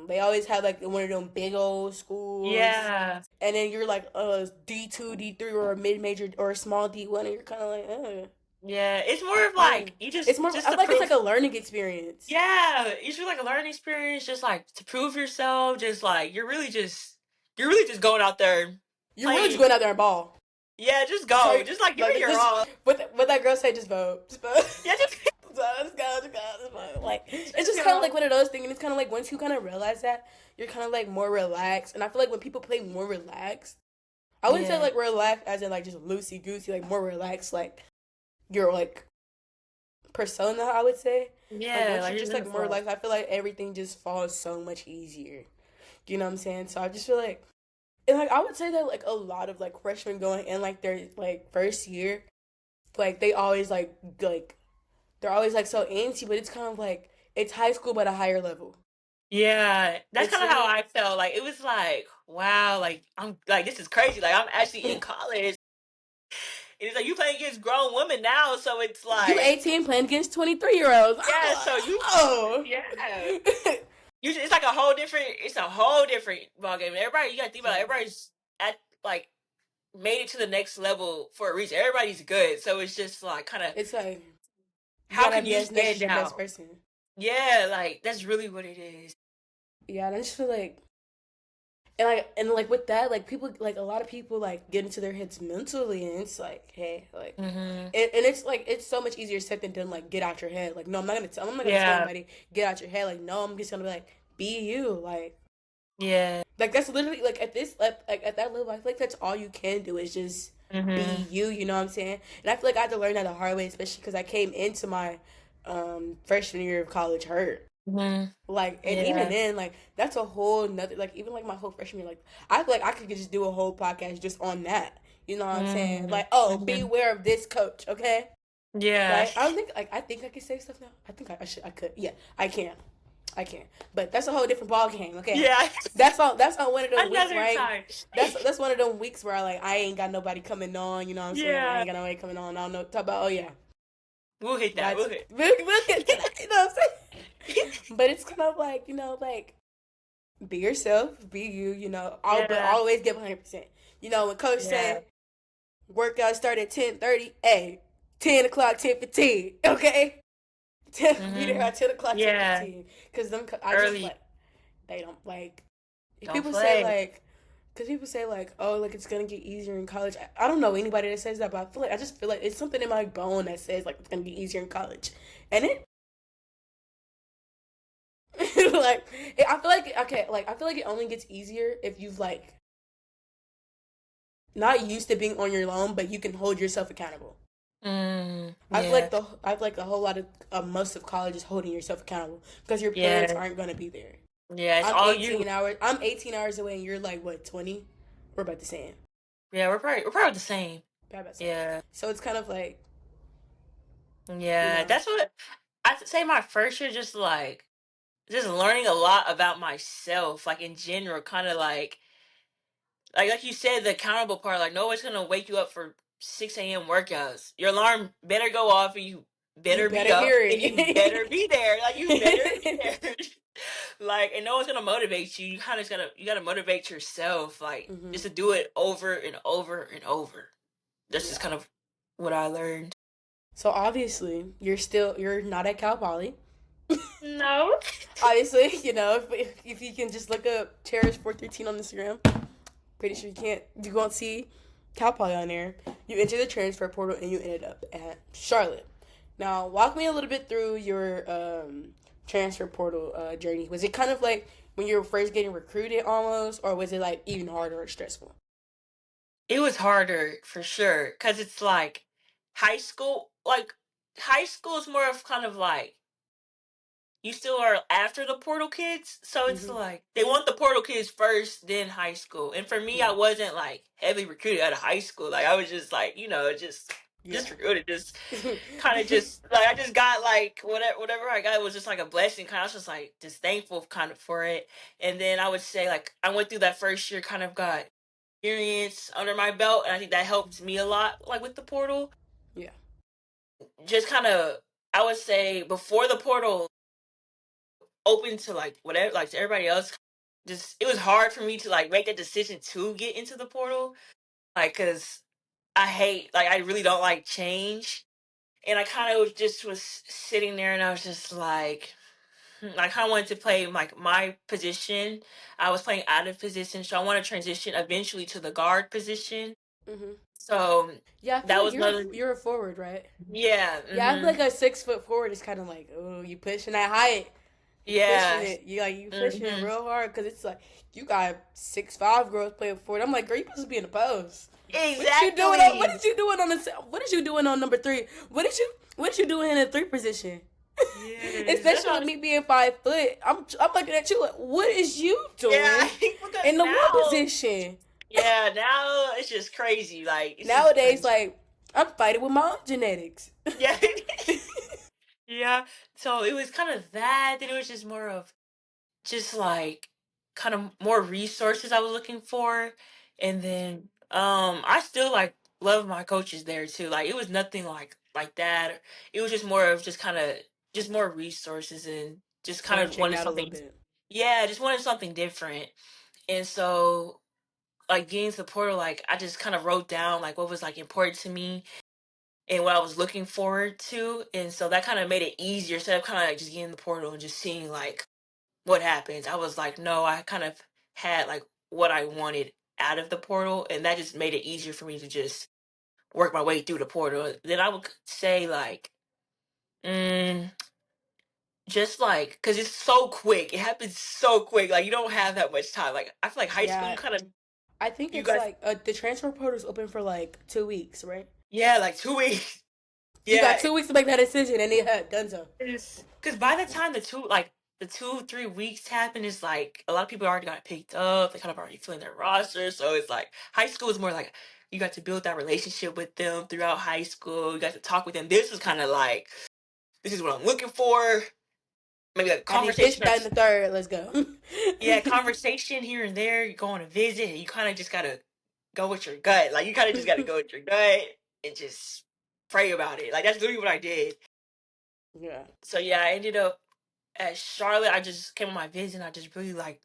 they always have like one of them big old schools. Yeah. And then you're like D2, D3 or a mid major or a small D1 and you're kind of like, Yeah. It's more of I like you it's more just I to feel like it's like prove. a learning experience. Yeah, it's really like a learning experience, just like to prove yourself. Just like you're really just going out there You're really just playing. going out there and ball. Yeah, just go. Sorry, Just like give like it your just all. what that girl said, just vote, just vote. Yeah, just Just vote. Like it's just just kind of like go. one of those things, and it's kind of like once you kind of realize that, you're kind of like more relaxed. And I feel like when people play more relaxed, I wouldn't say Yeah. like relaxed as in like just loosey goosey, like more relaxed, like your like persona. I would say like Yeah, once like you're you're just living like more for. relaxed, I feel like everything just falls so much easier. You know what I'm saying? So I just feel like, and like I would say that like a lot of like freshmen going in like their like first year, like they always like they're always like so antsy, but it's kind of like it's high school but a higher level. Yeah, that's It's kind of how literally I felt. Like it was like, wow, like I'm like this is crazy. Like I'm actually in college. And it's like you playing against grown women now, so it's you like 18 playing against 23-year-olds. I'm yeah, like, so you oh. yeah. It's like a whole different. It's a whole different ball game. Everybody, you got to think about it, everybody's at like made it to the next level for a reason. Everybody's good, so it's just like kind of It's like you how gotta can be you as next as stand your best out? person. Yeah, like that's really what it is. Yeah, and I just feel like and like with that, like people like a lot of people like get into their heads mentally, and it's like, hey, like, Hmm. and it's like it's so much easier said than done. Like, get out your head. Like, no, I'm not gonna tell Yeah, anybody get out your head. Like, no, I'm just gonna be like, be you. yeah. Like that's literally like at this like at that level, I feel like that's all you can do is just be Hmm. you. You know what I'm saying? And I feel like I had to learn that the hard way, especially because I came into my freshman year of college hurt. Hmm. Like, and even Yeah. then, like that's a whole nother like even like my whole freshman year, like I feel like I could just do a whole podcast just on that. You know what I'm saying? Hmm. Like, oh, be Hmm. aware of this coach, okay? Yeah. Like I don't think like I think I can say stuff now. I think I should I could. Yeah, I can. I can. But that's a whole different ball game, okay? Yeah. That's on one of them weeks where Another I ain't, time. that's one of them weeks where I ain't got nobody coming on, you know what I'm saying? I Yeah. ain't got nobody coming on. I don't know talk about, oh yeah. We'll hit that. That's We'll hit. we'll get to that, you know what I'm saying? But it's kind of like, like be yourself, be you, but Yeah. always give 100%. When coach Yeah. say workout start at 10:30, hey, 10 o'clock, 10:15, okay? Be there Hmm. at 10 o'clock, Yeah. 10:15. Because I just Early. like, they don't like, if Don't people say play. like, because people say like, oh, like it's gonna get easier in college. I don't know anybody that says that, but I just feel like it's something in my bone that says like it's gonna get easier in college, and it like I feel like okay, like I feel like it only gets easier if you've like not used to being on your own, but you can hold yourself accountable. Yeah. I feel like a whole lot of most of college is holding yourself accountable because your parents Yeah. aren't gonna be there. Yeah. It's all you. I'm 18 hours away, and you're like what 20? We're about the same. Yeah. We're probably the same. About the same. Yeah. So it's kind of like you Yeah. know. That's what I'd say. My first year, just like just learning a lot about myself, like in general, kind of like you said, the accountable part. Like no one's gonna wake you up for 6 a.m. workouts. Your alarm better go off, and you You better be better up, hear and you better it. be there. Like you better be there. Like, and no one's gonna motivate you. You gotta motivate yourself. Like Hmm. just to do it over and over and over. That's just Yeah. kind of what I learned. So obviously, you're not at Cal Poly. No. Obviously, if you can just look up Charish 413 on Instagram, pretty sure you won't see Cal Poly on there. You enter the transfer portal and you ended up at Charlotte. Now, walk me a little bit through your transfer portal journey. Was it kind of like when you were first getting recruited almost, or was it like even harder or stressful? It was harder for sure because it's like high school. Like high school is more of kind of like you still are after the portal kids, so it's Mm-hmm. like they want the portal kids first, then high school. And for me, I Yeah. wasn't like heavily recruited out of high school. Like I was just like just. Yeah. just really just kind of just like I just got like whatever I got was just like a blessing. Kind of, I was just like just thankful kind of for it. And then I would say like I went through that first year, kind of got experience under my belt, and I think that helped me a lot. Like with the portal, Yeah. just kind of I would say before the portal open to like whatever like to everybody else, just it was hard for me to like make that decision to get into the portal, like because I hate like I really don't like change. And I kind of just was sitting there and I was just like, I kind of wanted to play like my position. I was playing out of position, so I want to transition eventually to the guard position. Hmm. So Yeah, I feel that like was another, you're a forward, right? yeah, Yeah, I feel like a 6 foot forward is kind of like, oh, you pushing that height, you pushing yeah, it, you pushing it hmm real hard because it's like you got 6'5" girls playing forward. I'm like, girl, you supposed to be in the post. What is you doing on? What exactly. is you doing on the? What is you doing on number three? What is you doing in the three position? Yes, that's Especially how. with me being 5 foot, I'm looking at you like, what is you Yeah, doing because in the one now, position? yeah, now it's just crazy. Like it's just Nowadays, crazy. like I'm fighting with my own genetics. Yeah, yeah. So it was kind of that. Then it was just more of just like kind of more resources I was looking for. And then I still like love my coaches there too. Like it was nothing like that. It was just more of just kind of just more resources and just kind of Branching wanted out a little something, bit. yeah, just wanted something different. And so like getting to the portal, like I just kind of wrote down like what was like important to me and what I was looking forward to. And so that kind of made it easier instead of kind of like just getting in the portal and just seeing like what happens. I was like, no, I kind of had like what I wanted out of the portal, and that just made it easier for me to just work my way through the portal. Then I would say like, mm, just like because it's so quick, it happens so quick. Like you don't have that much time. Like I feel like high school, Yeah, I think you it's guys, like the transfer portal is open for like 2 weeks, right? yeah, like 2 weeks, You got yeah. 2 weeks to make that decision, and yeah, done so. Because by the time the 2 3 weeks happen, it's like a lot of people already got picked up. They kind of already filling their roster. So it's like high school is more like you got to build that relationship with them throughout high school. You got to talk with them. This is kind of like this is what I'm looking for. Maybe like I need this, conversation or that, and the third. Let's go. yeah, conversation here and there. You go on a visit, and you kind of just gotta go with your gut. Like you kind of just gotta go with your gut and just pray about it. Like that's literally what I did. Yeah. So yeah, I ended up at Charlotte. I just came on my visit. I just really like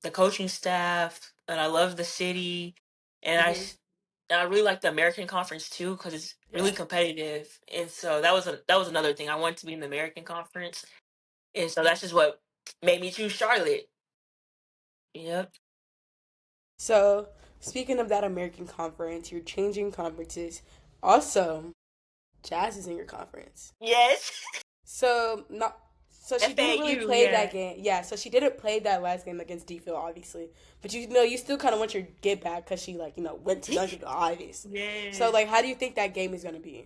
the coaching staff, and I love the city, and Hmm. I really like the American Conference too because it's really Yeah. competitive. And so that was another thing I wanted to be in the American Conference, and so that's just what made me choose Charlotte. Yep. So speaking of that American conference, you're changing conferences. Also, Jazz is in your conference. Yes. So not so she didn't really FAU. play that Yeah. game. Yeah, so she didn't play that last game against Defield, obviously. But you know, you still kind of want your get back because she like went to Duncan, obviously. So Yes. like, how do you think that game is gonna be?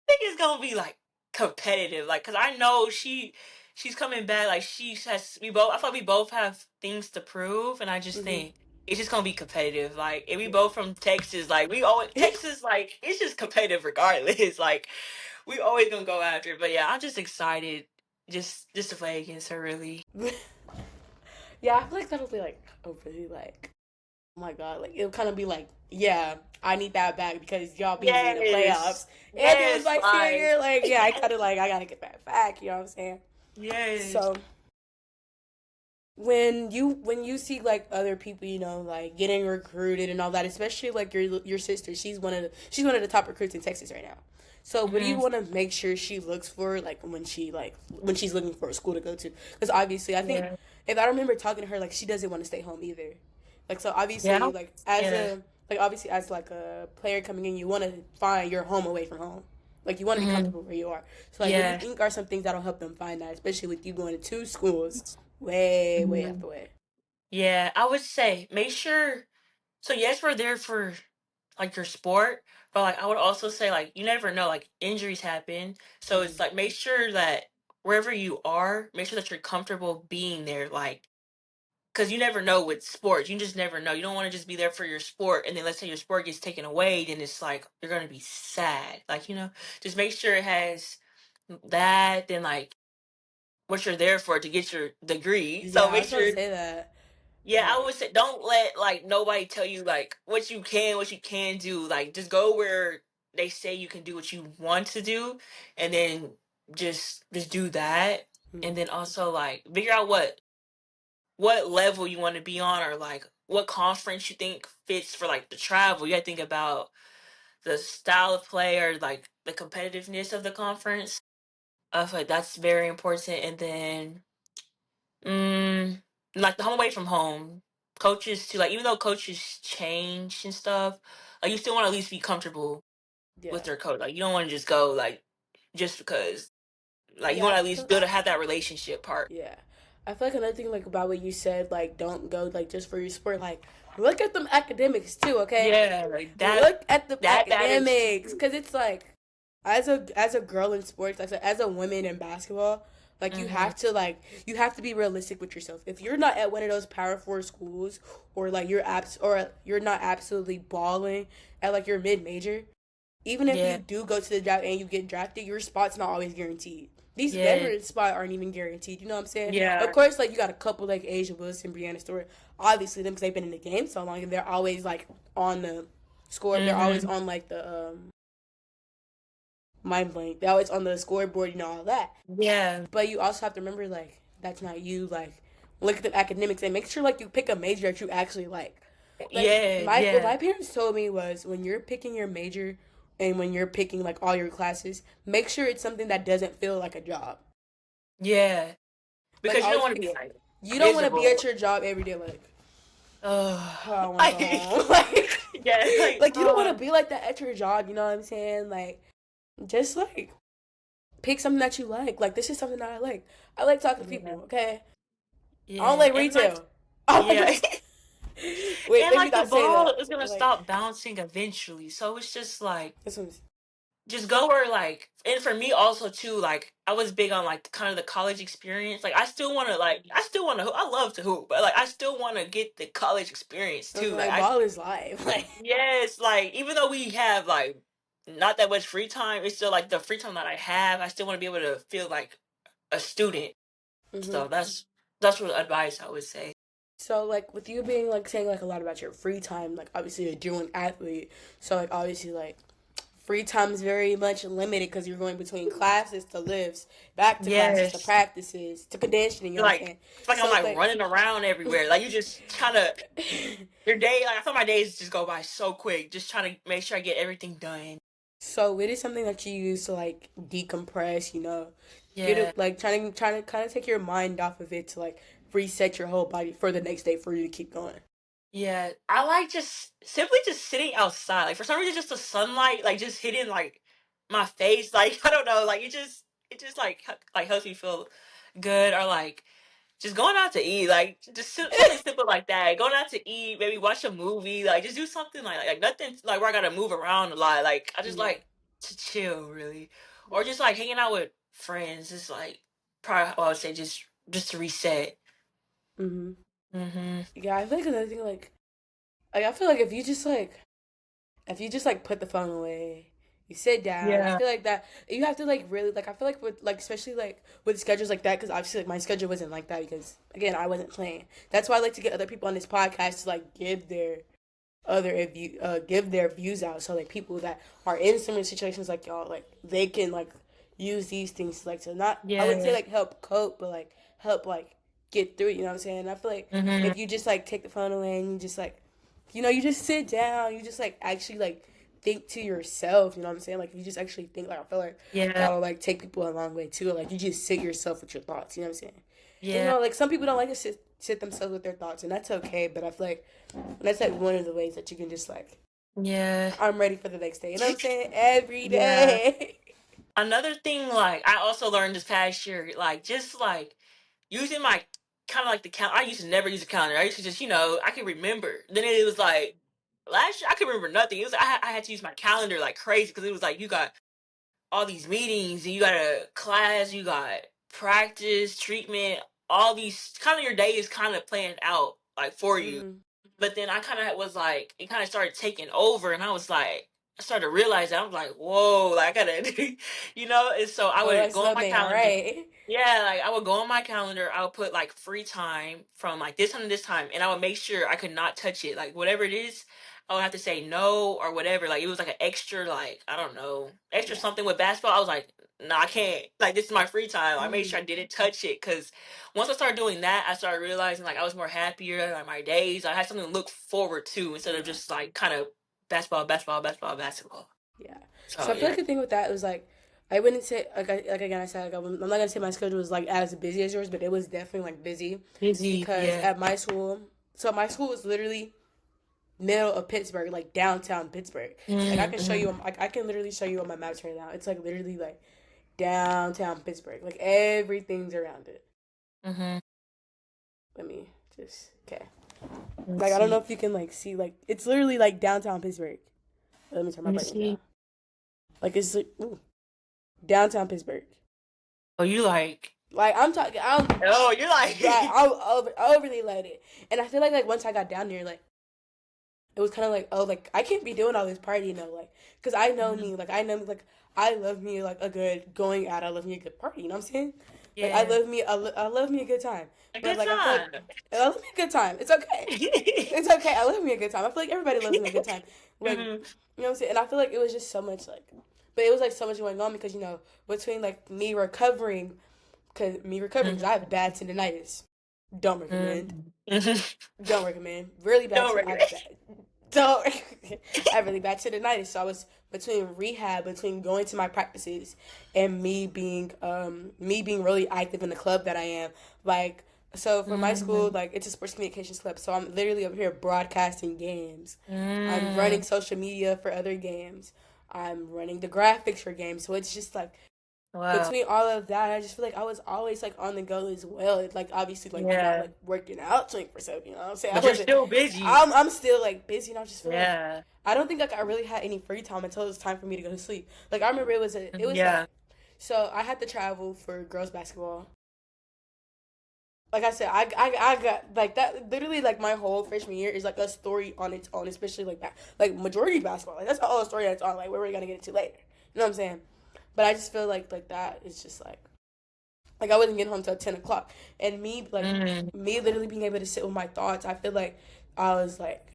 Think it's gonna be like competitive, like because I know she's coming back. Like she has, we both. I thought we both have things to prove, and I just Hmm. think it's just gonna be competitive. Like if we Yeah. both from Texas, like we always Texas, like it's just competitive regardless. Like we always gonna go after it. But yeah, I'm just excited just to play against her. Really. Yeah, I feel like that'll be like really like, oh my god, like it'll kind of be like, yeah, I need that back because y'all beat me in the Yes. playoffs. And it was Yes. my senior Like year, like yeah, I kind of like I gotta get that back. You know what I'm saying? yes. So when you see like other people, like getting recruited and all that, especially like your sister, she's one of the top recruits in Texas right now. So what do you Mhm. want to make sure she looks for like when she's looking for a school to go to? Because obviously, I think Yeah. if I remember talking to her, like she doesn't want to stay home either. Like so obviously Yeah. like Yeah. obviously as like a player coming in, you want to find your home away from home. Like you want to be Mhm. comfortable where you are. So like what do you Yeah. think are some things that'll help them find that, especially with you going to two schools way, way out Mhm. the way. Yeah, I would say make sure. So yes, we're there for like your sport, but like I would also say like you never know, like injuries happen. So it's Hmm. like make sure that wherever you are, make sure that you're comfortable being there. Like because you never know with sports. You just never know. You don't want to just be there for your sport, and then let's say your sport gets taken away, then it's like you're gonna be sad. Like, just make sure it has that. Then like what you're there for to get your degree. So Yeah, I make was about to sure. say that. Yeah, I Like, would say don't let like nobody tell you like what you can do. Like just go where they say you can do what you want to do, and then just do that. And mm, then also like figure out what level you want to be on, or like what conference you think fits for like the travel. You gotta think about the style of play or like the competitiveness of the conference. I feel like that's very important. And then Mm, like the home away from home coaches too. Like even though coaches change and stuff, like you still want to at least be comfortable with yeah, their coach. Like you don't want to just go like just because. Like you yeah. want to I at least feel, build have that relationship part. yeah, I feel like another thing like about what you said, like don't go like just for your sport. Like look at them academics too, okay? Yeah, like that Look at the that matters academics, too. cause it's like as a girl in sports, as a woman in basketball, like Hmm. you have to be realistic with yourself. If you're not at one of those Power Four schools, or like you're not absolutely balling at like your mid major, even if you Yeah, do go to the draft and you get drafted, your spot's not always guaranteed. These yeah, veteran spots aren't even guaranteed. You know what I'm saying? Of yeah. course, like you got a couple like Asia Wilson, Brianna Stewart, obviously them because they've been in the game so long and they're always like on the score. They're always Hmm. on like the mind blank. They're always on the scoreboard. You know all that. Yeah, But you also have to remember like that's not you. Like look at the academics and make sure like you pick a major that you actually like. Like yeah, my what yeah, my parents told me was when you're picking your major and when you're picking like all your classes, make sure it's something that doesn't feel like a job. yeah. Like Because you don't always want to pick. be like You don't want to be at miserable. your job every day like, Oh, oh, I want to go like home. like, yeah, like like you don't want to be like that at your job. You know what I'm saying? Like, just like pick something that you like. Like this is something that I like. I like talking to yeah, people. Okay, I don't yeah, like and like retail. I like yeah. retail. Wait, And let me like the not say ball that. is gonna Like stop bouncing eventually. So it's just like this one's just go where like and for me also too, like I was big on like kind of the college experience. Like I still wanna I love to hoop, but like I still wanna get the college experience too. Like like I ball is live. Like yes, like even though we have like not that much free time, it's still like the free time that I have, I still wanna be able to feel like a student. hmm So that's what advice I would say. so like with you being like saying like a lot about your free time, like obviously you're doing athlete, so like obviously like free time is very much limited because you're going between classes to lives, back to classes to Yes. practices to conditioning. You know what I'm Like saying? it's like I'm So like like, running around everywhere. Like you just kind of your day. Like I feel my days just go by so quick. Just trying to make sure I get everything done. so it is something that you use to like decompress. You know, get Yeah, it like trying to kind of take your mind off of it to like reset your whole body for the next day for you to keep going. yeah. I like just simply just sitting outside. Like for some reason, just the sunlight, like just hitting like my face. Like I don't know. Like it just like helps me feel good. Or like just going out to eat, like just something simple like that. Going out to eat, maybe watch a movie, like just do something like nothing like where I gotta move around a lot. Like I just Yeah. like to chill, really, or just like hanging out with friends. Just like probably I would say just to reset. Mhm. Hmm. Yeah, I feel like another thing like I feel like if you just like put the phone away, you sit down. I Yeah. feel like that you have to like really like I feel like with like especially like with schedules like that because obviously like my schedule wasn't like that because again I wasn't playing. That's why I like to get other people on this podcast to like give their views out so like people that are in similar situations like y'all like they can like use these things like to not I wouldn't say Yeah. like help cope but like help like get through it. You know what I'm saying? I feel like Hmm. if you just like take the phone away and you just like you just sit down, you just like actually like think to yourself, you know what I'm saying? Like if you just actually think like I feel like Yeah. that'll like take people a long way too. Like you just sit yourself with your thoughts, you know what I'm saying? And, Yeah. like some people don't like to sit themselves with their thoughts and that's okay, but I feel like that's like one of the ways that you can just like Yeah. I'm ready for the next day. You know what I'm saying? Every Yeah. day. Another thing, like I also learned this past year, like just like using my kind of like the count. I used to never use a calendar. I used to just I could remember. Then it was like last year I could remember nothing. It was I had to use my calendar like crazy because it was like you got all these meetings and you got a class, you got practice, treatment, all these kind of your day is kind of planned out like for you. Mhm. But then I kind of was like, it kind of started taking over, and I was like, I started to realize that I was like, whoa, like I gotta, and so I Oh, would like go on slow my down, calendar. right? Yeah, like I would go on my calendar, I would put like free time from like this time to this time, and I would make sure I could not touch it. Like whatever it is, I would have to say no or whatever. Like it was like an extra, like, I don't know, extra Yeah. something with basketball. I was like, no, I can't. Like this is my free time. I made Mhm. sure I didn't touch it because once I started doing that, I started realizing like I was more happier. Like my days, I had something to look forward to instead of Yeah. just like kind of basketball, basketball, basketball, basketball. Yeah. So So I feel yeah, like the thing with that was like I wouldn't say like again I said like I'm not gonna say my schedule was like as busy as yours, but it was definitely like busy busy. because Yeah. at my school, so my school was literally middle of Pittsburgh, like downtown Pittsburgh. Like I can show Mm-hmm. you, like I can literally show you on my maps right now. It's like literally like downtown Pittsburgh. Like everything's around it. Mm-hmm. Let me just okay. Let's Like I don't know see. if you can like see like it's literally like downtown Pittsburgh. Let me turn my Let me brightness down. see. Like it's like, ooh, downtown Pittsburgh. Oh, you like? Like I'm talking, Oh, you're like like. I overly loved it, and I feel like once I got down there, like it was kind of like oh like I can't be doing all this party, like because I know Mhm. me, like I know like I love me like a good going out, I love me a good party, you know what I'm saying? Like I Yeah, love me, I love me a good time, a but good like I feel like time. I love me a good time. It's okay, it's okay. I love me a good time. I feel like everybody loves me a good time, like Mhm. you know what I'm saying. And I feel like it was just so much like, but it was like so much going on because between like me recovering because I have bad tendonitis. Don't recommend. Mhm. Mhm. Don't recommend. Really bad. Don't I have regret. bad. Don't. I have really bad tendonitis. So I was between rehab, between going to my practices, and me being really active in the club that I am. Like so for my school, Mhm. like it's a sports communications club. So I'm literally up here broadcasting games. I'm running Mm. social media for other games. I'm running the graphics for games. So it's just like Wow. between all of that, I just feel like I was always like on the go as well. It's like obviously like I'm not Yeah, like working out 24/7. You know what I'm saying? I but you're wasn't. still busy. I'm still like busy, and I just feel like Yeah. I don't think like I really had any free time until it was time for me to go to sleep. Like I remember it was Yeah. like so I had to travel for girls basketball. Like I said, I got like that literally like my whole freshman year is like a story on its own, especially like majority basketball. Like that's a whole story that's on like where we're gonna get into later. You know what I'm saying? But I just feel like that is just like I wasn't getting home till 10 o'clock, and Mm. me literally being able to sit with my thoughts. I feel like I was like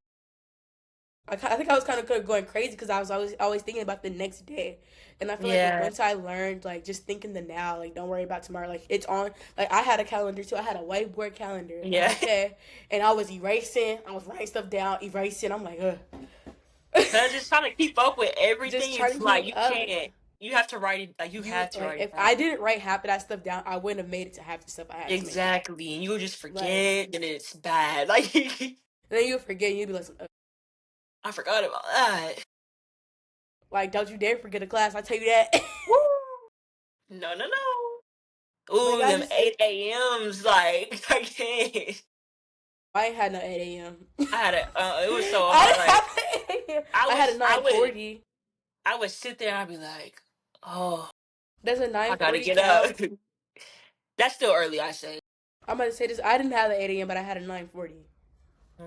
I think I was kind of going crazy because I was always thinking about the next day, and I feel like Yeah. once I learned like just thinking the now, like don't worry about tomorrow, like it's on. Like I had a calendar too. I had a whiteboard calendar. Yeah. Okay, and I was erasing. I was writing stuff down, erasing. I'm like, Cause just trying to keep up with everything, just trying it's to like keep you up. can't. You have to write it. Like you You have to like write if it down. I didn't write half of that stuff down, I wouldn't have made it to half the stuff I had to make it. Exactly, and you would just Like, forget, and it's bad. Like and then you forget, and you'd be like, I forgot about that. don't you dare forget a class. I tell you that. Woo! No, no, no. Like Ooh, I them just 8 a.m.s. Like I can't. I ain't had no 8 a.m. I had a. It was so I hard. didn't Like have an 8 a.m. I I had a was. nine forty. I would sit there and I'd be like, oh, Does a I nine gotta forty get up. count? That's still early, I say. I'm about to say this. I didn't have the 8 a.m., but I had a 9:40.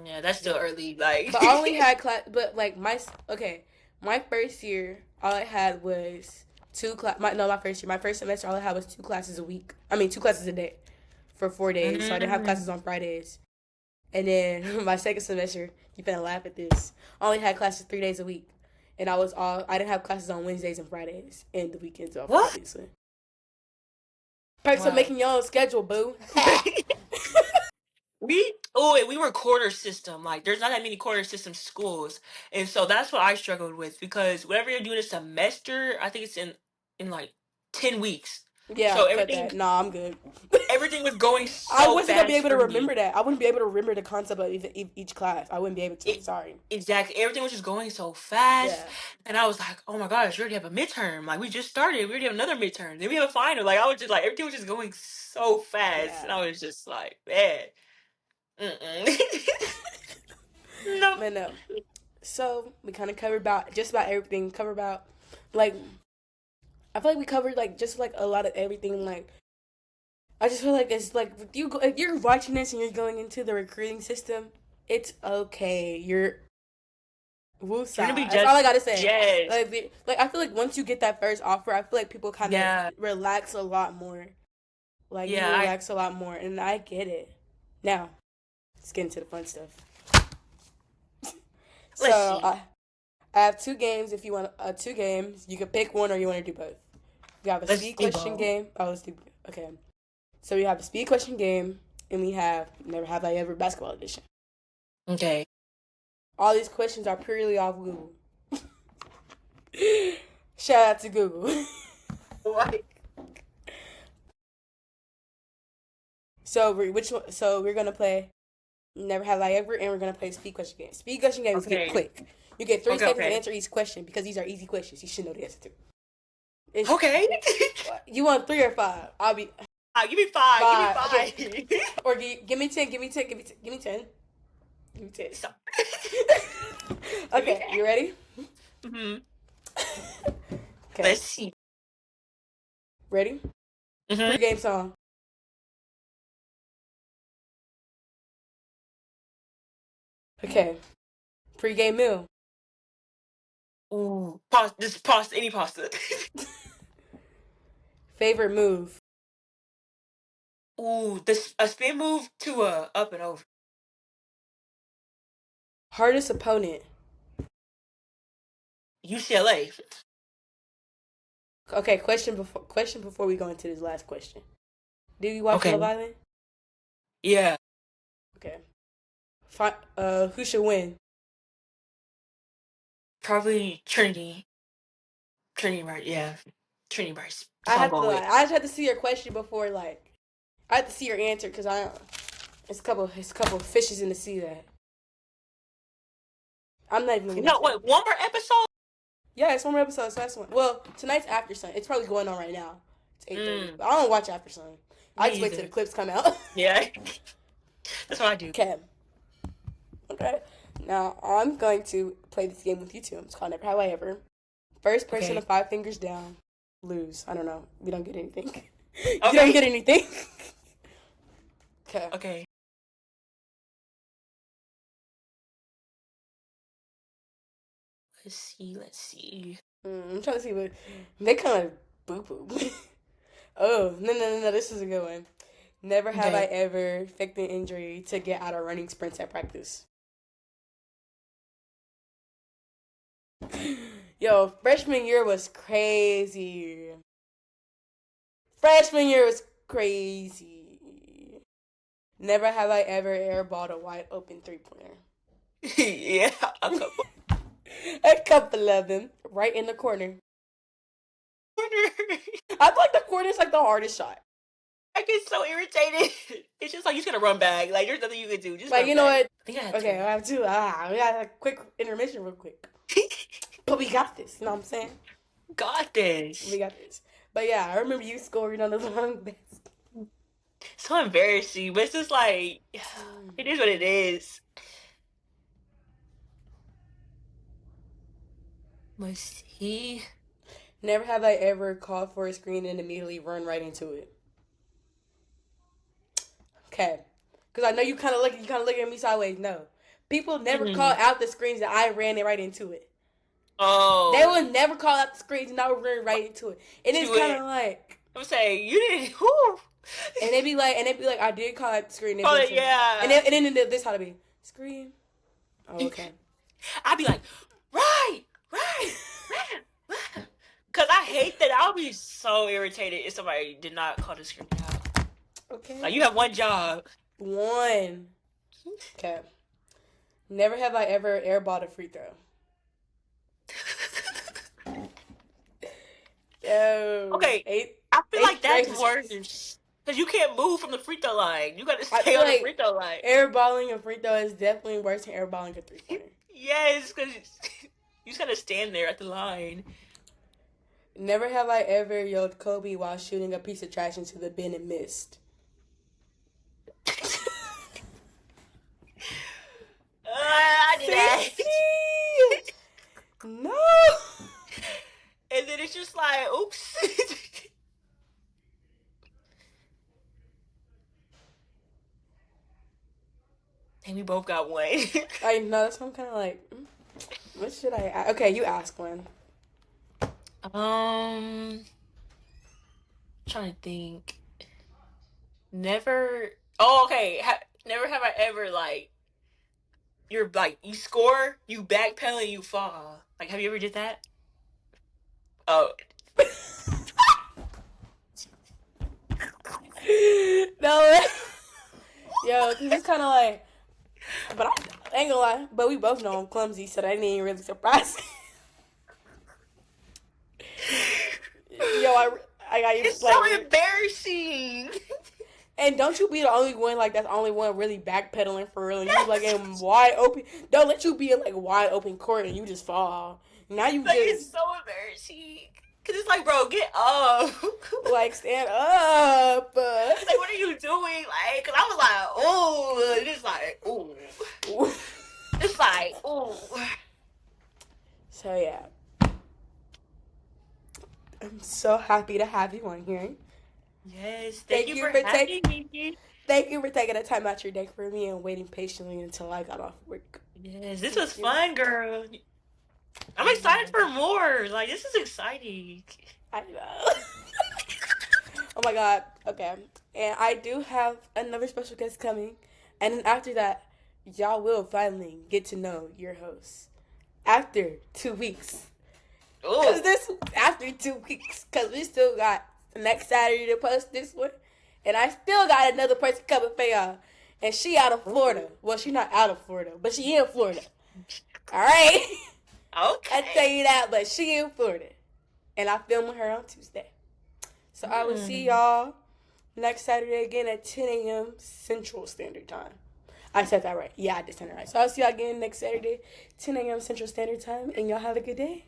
Yeah, that's still But early. Like, but I only had class. But like okay, my first year, all I had was two class. My first year, my first semester, all I had was two classes a week. I mean, two classes a day for 4 days. So I didn't have mm, classes on Fridays. And then my second semester, you finna laugh at this. I only had classes 3 days a week, and I didn't have classes on Wednesdays and Fridays, and the weekends off, what? obviously. Perks of Wow. making your own schedule, boo. We were quarter system. Like there's not that many quarter system schools. And so that's what I struggled with because whatever you're doing a semester, I think it's in like 10 weeks. Yeah, So cut everything that. Nah, I'm good. everything was going I so wasn't gonna be fast able to for me. remember that. I wouldn't be able to remember the concept of each class. I wouldn't be able to. It, Sorry. exactly. Everything was just going so fast. Yeah, And I was like, oh my gosh, we already have a midterm. Like we just started. We already have another midterm. Then we have a final. Like I was just like everything was just going so fast. yeah. And I was just like, man. Mm-mm. No. Man, no. So we kind of covered about just about everything. Covered about like I feel like we covered like just like a lot of everything. Like I just feel like it's like if you're watching this and you're going into the recruiting system, it's okay. You're woosah. You're gonna be That's all I gotta say. judged. Like I feel like once you get that first offer, I feel like people kind of Yeah, relax a lot more. Like you yeah. relax a lot more, and I get it. Now, let's get into the fun stuff. So Let's see. I have two games. If you want two games, you can pick one or you want to do both. We have a Let's speed do question both. game. Oh, let's do okay. So we have a speed question game, and we have Never Have I Ever basketball edition. Okay. All these questions are purely off Google. Shout out to Google. What? So which one? So we're gonna play Never Have I Ever, and we're gonna play speed question game. Speed question game is get Okay. quick. You get 3 seconds to Okay. answer each question because these are easy questions. You should know the answer to. It's, Okay. you want 3 or 5? I'll be Give me 5. five. Give me 5. Okay. Or give me 10. Give me 10. Give me 10. Give me 10. Give me 10. So, Okay, you ready? hmm Okay, Let's see. ready? hmm Pre-game song. Okay, pre-game meal. Ooh, pasta. Just pasta. Any pasta. Favorite move. Ooh, this a spin move to a up and over. Hardest opponent. UCLA. Okay, question before we go into this last question. Do you watch Okay. Love Island? Yeah. Okay. Who should win? Probably Trinity. Trinity, right? Yeah. Trinity Rice. I That's what I'm have to going with. I just had to see your question before I have to see your answer because it's a couple of fishes in the sea that I'm not even gonna No, say. wait. One more episode. Yeah, it's one more episode. So that's one. Well, tonight's After Sun. It's probably going on right now. It's 8:30. Mm, But I don't watch After Sun. I me just wait till either. the clips come out. Yeah. That's what I do. Okay. Okay. Now I'm going to play this game with you two. It's called Never Have I Ever. First person to Okay. 5 fingers down lose. I don't know. We don't get anything. You don't Okay. get anything. Okay. Okay. Let's see. Let's see. I'm trying to see what they kind of boo boo. Oh no! This is a good one. Never have I Okay. ever faked an injury to get out of running sprints at practice. Yo, freshman year was crazy. Freshman year was crazy. Never have I ever airballed a wide open 3-pointer. Yeah. A couple. A couple of them right in the corner. I feel like the corner is like the hardest shot. I get so irritated. It's just like you just gotta run back. Like there's nothing you can do. Just Like run you know back. what? I think I had Okay, three. I have two. We got a quick intermission real quick. But we got this. You know what I'm saying? Got this. We got this. But yeah, I remember you scoring on the long basket. So embarrassing, but it's just like it is what it is. Let's see. Never have I ever called for a screen and immediately run right into it. Okay, because I know you kind of looking at me sideways. No, people never call Mhm. out the screens that I ran it right into it. Oh, They would never call out the screens and I would run right into it. And it's to kind it. of like, I'm saying you didn't. Whoo. and they be like, I did call out the screen. Oh And yeah. then this how to be screen. Oh okay. I'd be like, right. Cause I hate that. I'll be so irritated if somebody did not call the screen out. Okay. Like you have one job. One. Okay. Never have I ever airballed a free throw. Yo. Okay, Eighth I feel like that's grade. worse. Cause you can't move from the free throw line. You gotta I stay feel on the like free throw line. airballing a free throw is definitely worse than airballing a 3-pointer. Yes, cause you just gotta stand there at the line. Never have I ever yelled Kobe while shooting a piece of trash into the bin and missed. I did that. Sissy! No. And then it's just like, oops. And we both got one. I know, that's why I'm kind of like, what should I ask? Okay, you ask one. Trying to think. Never. Oh, okay. Never have I ever like. You're like you score, you backpedal, and you fall. Like, have you ever did that? Oh, No. Yo, because it's kind of like, but I ain't gonna lie, but we both know I'm clumsy, so that ain't really surprising. Yo, I got you. it's Like, so embarrassing. and don't you be the only one like that's the only one really backpedaling for real. And you like in wide open. Don't let you be in like wide open court and you just fall. Now you Like, just it's so embarrassing. Cause it's like, bro, get up. like stand up. Like, what are you doing? Like, cause I was like, oh, it's like, oh, it's like, oh. So yeah, I'm so happy to have you on here. Yes, thank you for having me. Thank you for taking the time out your day for me and waiting patiently until I got off work. Yes, this was fun, girl. I'm excited for more. Like, this is exciting. I know. Oh my god. Okay. And I do have another special guest coming. And then after that, y'all will finally get to know your host. After 2 weeks. Oh. After 2 weeks. Because we still got next Saturday to post this one. And I still got another person coming for y'all. And she out of Florida. Well, she not out of Florida, but she in Florida. Alright? Okay. I tell you that, but she in Florida. And I filming her on Tuesday. So I will see y'all next Saturday again at 10 a.m. Central Standard Time. I said that right. Yeah, I did say that right. So I'll see y'all again next Saturday, 10 a.m. Central Standard Time. And y'all have a good day.